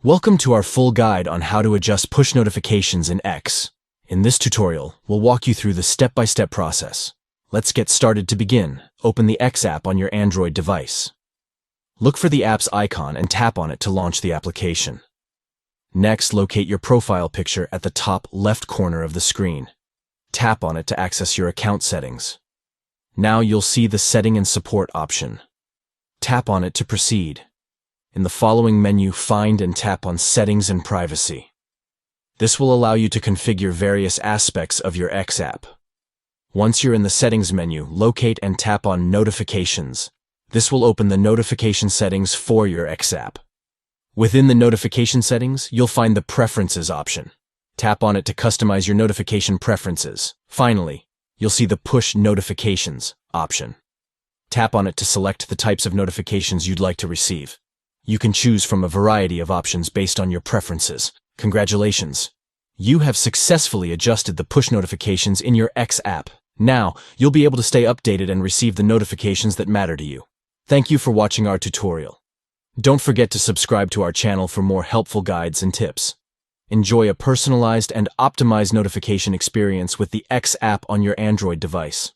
Welcome to our full guide on how to adjust push notifications in X. In this tutorial, we'll walk you through the step-by-step process. Let's get started. To begin, open the X app on your Android device. Look for the app's icon and tap on it to launch the application. Next, locate your profile picture at the top left corner of the screen. Tap on it to access your account settings. Now you'll see the Setting and Support option. Tap on it to proceed. In the following menu, find and tap on Settings and Privacy. This will allow you to configure various aspects of your X app. Once you're in the Settings menu, locate and tap on Notifications. This will open the notification settings for your X app. Within the notification settings, you'll find the Preferences option. Tap on it to customize your notification preferences. Finally, you'll see the Push Notifications option. Tap on it to select the types of notifications you'd like to receive. You can choose from a variety of options based on your preferences. Congratulations! You have successfully adjusted the push notifications in your X app. Now, you'll be able to stay updated and receive the notifications that matter to you. Thank you for watching our tutorial. Don't forget to subscribe to our channel for more helpful guides and tips. Enjoy a personalized and optimized notification experience with the X app on your Android device.